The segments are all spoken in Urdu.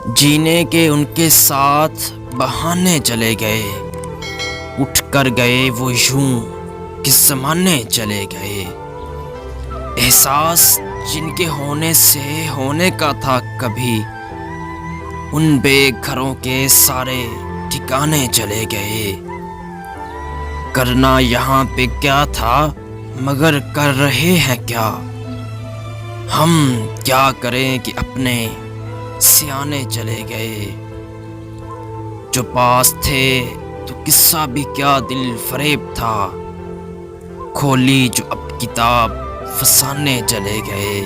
جینے کے ان کے ساتھ بہانے چلے گئے، اٹھ کر گئے وہ یوں کہ زمانے چلے گئے۔ احساس جن کے ہونے سے ہونے کا تھا کبھی، ان بے گھروں کے سارے ٹھکانے چلے گئے۔ کرنا یہاں پہ کیا تھا مگر کر رہے ہیں کیا؟ ہم کیا کریں کہ اپنے سیانے چلے گئے۔ جو پاس تھے تو قصہ بھی کیا دل فریب تھا، کھولی جو اب کتاب فسانے چلے گئے۔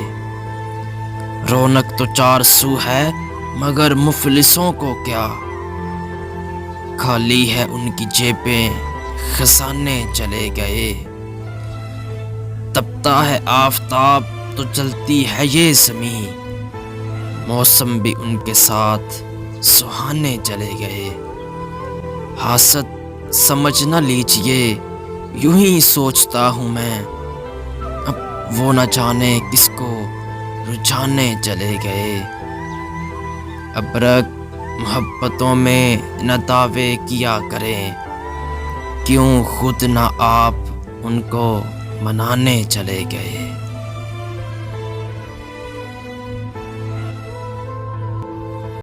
رونق تو 400 ہے مگر مفلسوں کو کیا، خالی ہے ان کی جیبیں خزانے چلے گئے۔ تپتا ہے آفتاب تو جلتی ہے یہ زمین، موسم بھی ان کے ساتھ سہانے چلے گئے۔ حاسد سمجھ نہ لیجیے، یوں ہی سوچتا ہوں میں، اب وہ نہ جانے کس کو رجھانے چلے گئے۔ ابرک محبتوں میں نہ دعوے کیا کریں، کیوں خود نہ آپ ان کو منانے چلے گئے۔